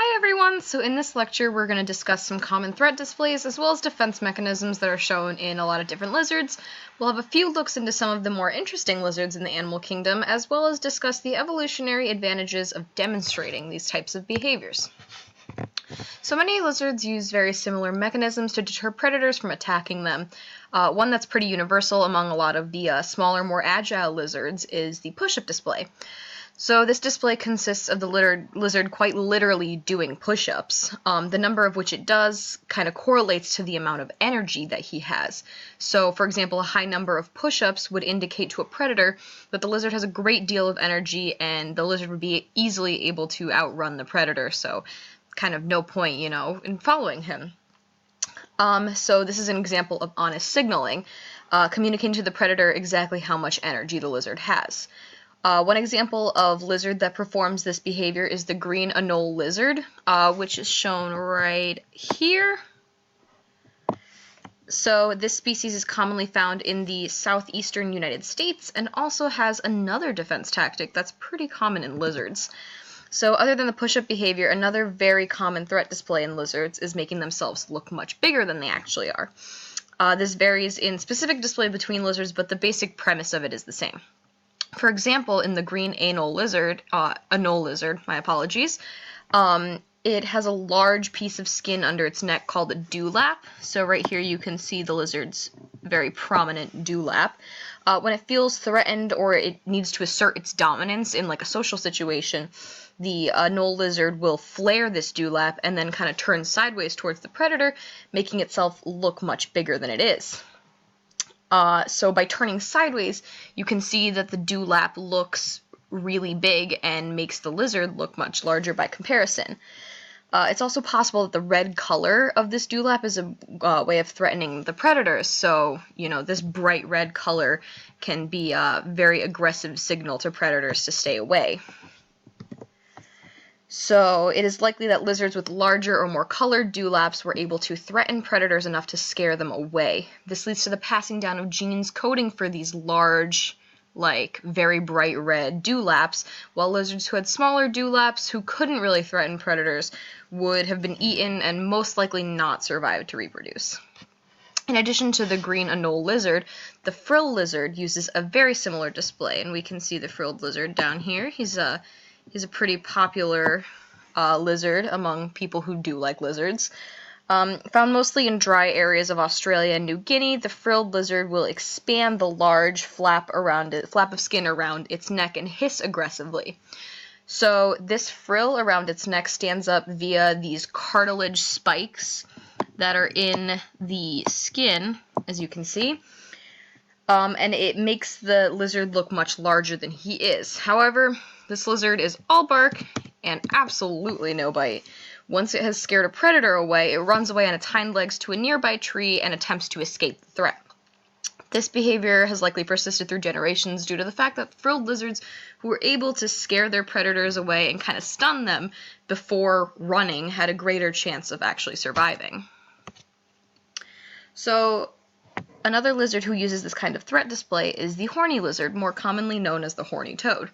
Hi everyone! So in this lecture we're going to discuss some common threat displays as well as defense mechanisms that are shown in a lot of different lizards. We'll have a few looks into some of the more interesting lizards in the animal kingdom as well as discuss the evolutionary advantages of demonstrating these types of behaviors. So many lizards use very similar mechanisms to deter predators from attacking them. One that's pretty universal among a lot of the smaller, more agile lizards is the push-up display. So this display consists of the lizard quite literally doing push-ups. The number of which it does kind of correlates to the amount of energy that he has. So, for example, a high number of push-ups would indicate to a predator that the lizard has a great deal of energy and the lizard would be easily able to outrun the predator. So, kind of no point, in following him. So this is an example of honest signaling, communicating to the predator exactly how much energy the lizard has. One example of lizard that performs this behavior is the green anole lizard, which is shown right here. So this species is commonly found in the southeastern United States and also has another defense tactic that's pretty common in lizards. So other than the push-up behavior, another very common threat display in lizards is making themselves look much bigger than they actually are. This varies in specific display between lizards, but the basic premise of it is the same. For example, in the green anole lizard, my apologies, it has a large piece of skin under its neck called a dewlap. So right here you can see the lizard's very prominent dewlap. When it feels threatened or it needs to assert its dominance in like a social situation, the anole lizard will flare this dewlap and then kind of turn sideways towards the predator, making itself look much bigger than it is. So by turning sideways, you can see that the dewlap looks really big and makes the lizard look much larger by comparison. It's also possible that the red color of this dewlap is a way of threatening the predators. So, this bright red color can be a very aggressive signal to predators to stay away. So it is likely that lizards with larger or more colored dewlaps were able to threaten predators enough to scare them away. This leads to the passing down of genes coding for these large, very bright red dewlaps, while lizards who had smaller dewlaps, who couldn't really threaten predators, would have been eaten and most likely not survive to reproduce. In addition to the green anole lizard, the frill lizard uses a very similar display, and we can see the frilled lizard down here. He's a pretty popular lizard among people who do like lizards. Found mostly in dry areas of Australia and New Guinea, the frilled lizard will expand the large flap of skin around its neck and hiss aggressively. So this frill around its neck stands up via these cartilage spikes that are in the skin, as you can see. And it makes the lizard look much larger than he is. However, this lizard is all bark and absolutely no bite. Once it has scared a predator away, it runs away on its hind legs to a nearby tree and attempts to escape the threat. This behavior has likely persisted through generations due to the fact that frilled lizards who were able to scare their predators away and kind of stun them before running had a greater chance of actually surviving. So, another lizard who uses this kind of threat display is the horny lizard, more commonly known as the horny toad.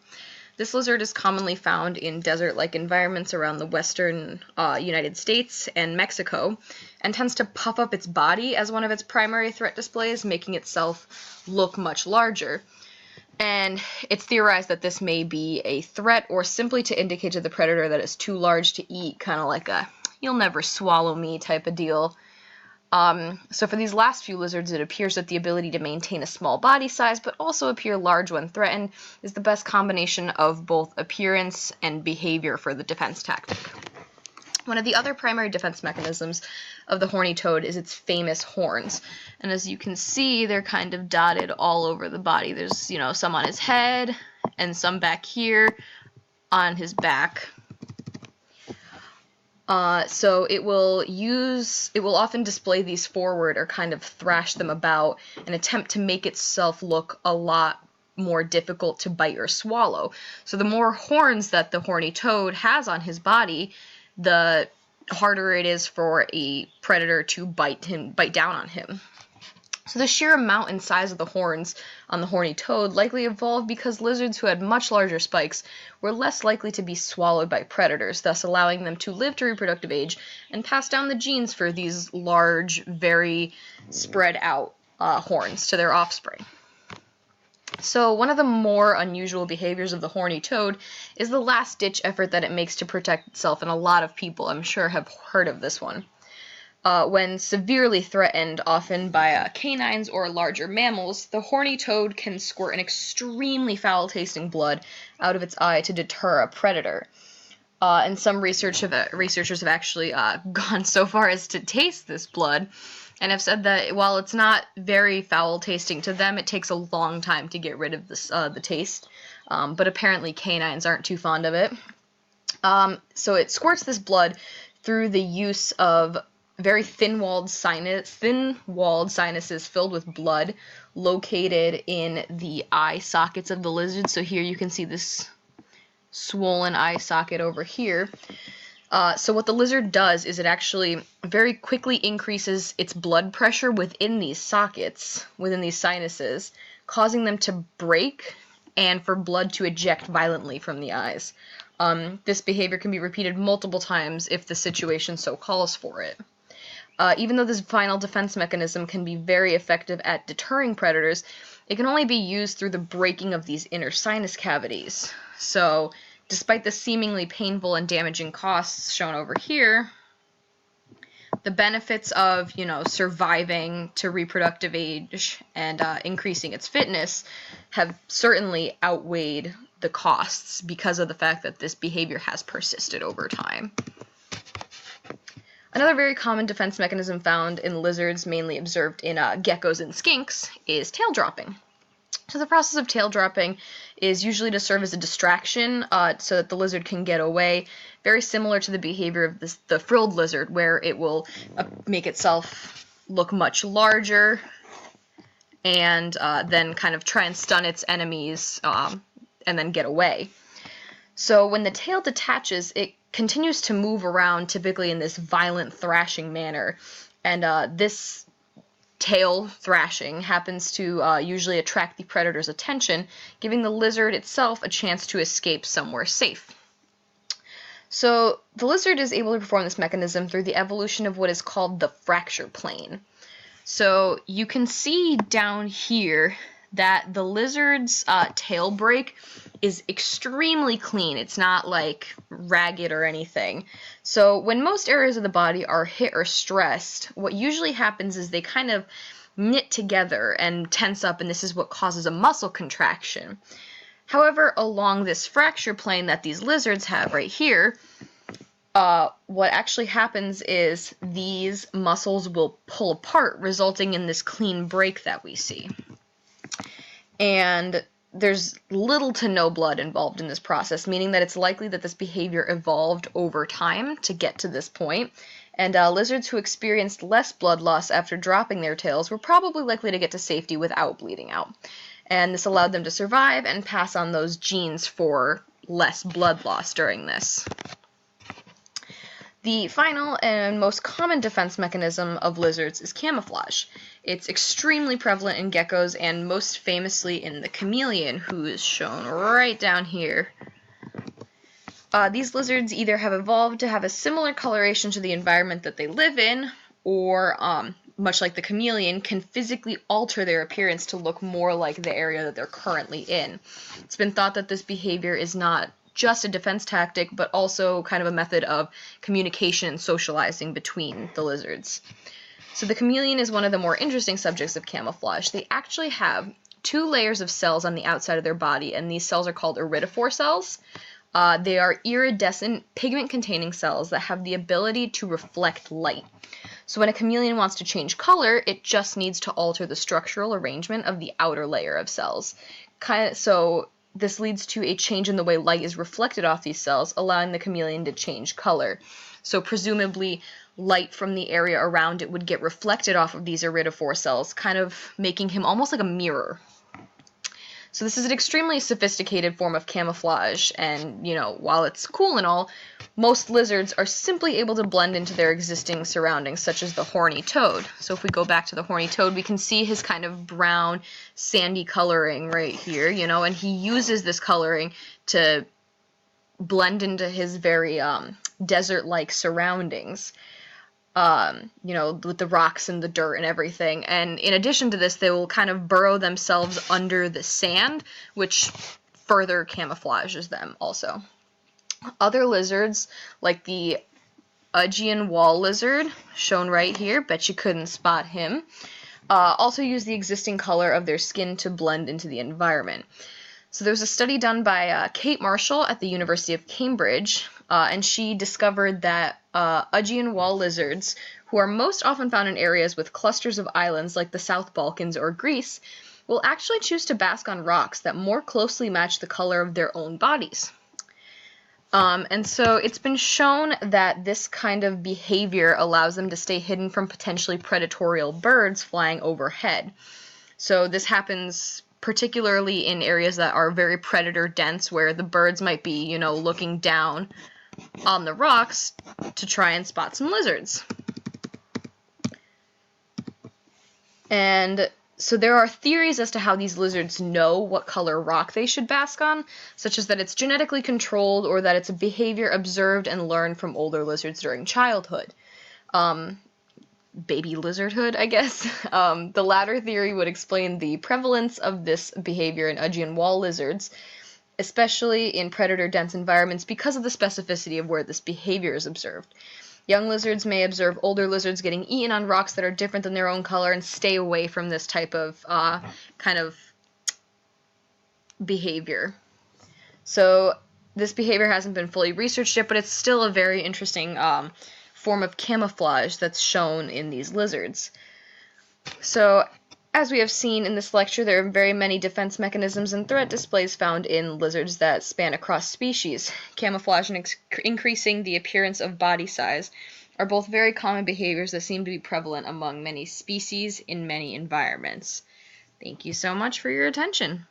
This lizard is commonly found in desert-like environments around the western United States and Mexico, and tends to puff up its body as one of its primary threat displays, making itself look much larger. And it's theorized that this may be a threat or simply to indicate to the predator that it's too large to eat, kind of like a "you'll never swallow me" type of deal. So for these last few lizards, it appears that the ability to maintain a small body size, but also appear large when threatened, is the best combination of both appearance and behavior for the defense tactic. One of the other primary defense mechanisms of the horny toad is its famous horns. And as you can see, they're kind of dotted all over the body. There's, some on his head and some back here on his back. So it will often display these forward or kind of thrash them about and attempt to make itself look a lot more difficult to bite or swallow. So the more horns that the horny toad has on his body, the harder it is for a predator to bite down on him. So the sheer amount and size of the horns on the horny toad likely evolved because lizards who had much larger spikes were less likely to be swallowed by predators, thus allowing them to live to reproductive age and pass down the genes for these large, very spread out horns to their offspring. So one of the more unusual behaviors of the horny toad is the last-ditch effort that it makes to protect itself, and a lot of people, I'm sure, have heard of this one. When severely threatened, often by canines or larger mammals, the horny toad can squirt an extremely foul-tasting blood out of its eye to deter a predator. And some researchers have actually gone so far as to taste this blood, and have said that while it's not very foul-tasting to them, it takes a long time to get rid of the taste. But apparently canines aren't too fond of it. So it squirts this blood through the use of very thin-walled sinuses filled with blood located in the eye sockets of the lizard. So here you can see this swollen eye socket over here. So what the lizard does is it actually very quickly increases its blood pressure within these sockets, within these sinuses, causing them to break and for blood to eject violently from the eyes. This behavior can be repeated multiple times if the situation so calls for it. Even though this final defense mechanism can be very effective at deterring predators, it can only be used through the breaking of these inner sinus cavities. So, despite the seemingly painful and damaging costs shown over here, the benefits of, surviving to reproductive age and increasing its fitness have certainly outweighed the costs because of the fact that this behavior has persisted over time. Another very common defense mechanism found in lizards, mainly observed in geckos and skinks, is tail dropping. So the process of tail dropping is usually to serve as a distraction so that the lizard can get away, very similar to the behavior of the frilled lizard, where it will make itself look much larger and then kind of try and stun its enemies and then get away. So when the tail detaches, it continues to move around, typically in this violent thrashing manner, and this tail thrashing happens to usually attract the predator's attention, giving the lizard itself a chance to escape somewhere safe. So the lizard is able to perform this mechanism through the evolution of what is called the fracture plane. So you can see down here that the lizard's tail break is extremely clean. It's not like ragged or anything. So when most areas of the body are hit or stressed, what usually happens is they kind of knit together and tense up, and this is what causes a muscle contraction. However, along this fracture plane that these lizards have right here, what actually happens is these muscles will pull apart, resulting in this clean break that we see. And there's little to no blood involved in this process, meaning that it's likely that this behavior evolved over time to get to this point. And lizards who experienced less blood loss after dropping their tails were probably likely to get to safety without bleeding out. And this allowed them to survive and pass on those genes for less blood loss during this. The final and most common defense mechanism of lizards is camouflage. It's extremely prevalent in geckos and most famously in the chameleon, who is shown right down here. These lizards either have evolved to have a similar coloration to the environment that they live in, or, much like the chameleon, can physically alter their appearance to look more like the area that they're currently in. It's been thought that this behavior is not just a defense tactic, but also kind of a method of communication and socializing between the lizards. So the chameleon is one of the more interesting subjects of camouflage. They actually have 2 layers of cells on the outside of their body, and these cells are called iridophore cells. They are iridescent, pigment-containing cells that have the ability to reflect light. So when a chameleon wants to change color, it just needs to alter the structural arrangement of the outer layer of cells. So this leads to a change in the way light is reflected off these cells, allowing the chameleon to change color. So presumably, light from the area around it would get reflected off of these iridophore cells, kind of making him almost like a mirror. So this is an extremely sophisticated form of camouflage, and, you know, while it's cool and all, most lizards are simply able to blend into their existing surroundings, such as the horny toad. So if we go back to the horny toad, we can see his kind of brown, sandy coloring right here, you know, and he uses this coloring to blend into his very desert-like surroundings. You know, with the rocks and the dirt and everything. And in addition to this, they will kind of burrow themselves under the sand, which further camouflages them also. Other lizards, like the Augean wall lizard, shown right here, bet you couldn't spot him, also use the existing color of their skin to blend into the environment. So there was a study done by Kate Marshall at the University of Cambridge, and she discovered that Augean wall lizards, who are most often found in areas with clusters of islands like the South Balkans or Greece, will actually choose to bask on rocks that more closely match the color of their own bodies. And so it's been shown that this kind of behavior allows them to stay hidden from potentially predatory birds flying overhead. So this happens particularly in areas that are very predator dense, where the birds might be, you know, looking down on the rocks to try and spot some lizards. And so there are theories as to how these lizards know what color rock they should bask on, such as that it's genetically controlled or that it's a behavior observed and learned from older lizards during childhood. Baby lizardhood, I guess. The latter theory would explain the prevalence of this behavior in Augean wall lizards, especially in predator-dense environments, because of the specificity of where this behavior is observed. Young lizards may observe older lizards getting eaten on rocks that are different than their own color and stay away from this type of kind of behavior. So this behavior hasn't been fully researched yet, but it's still a very interesting form of camouflage that's shown in these lizards. So, as we have seen in this lecture, there are very many defense mechanisms and threat displays found in lizards that span across species. Camouflage and increasing the appearance of body size are both very common behaviors that seem to be prevalent among many species in many environments. Thank you so much for your attention.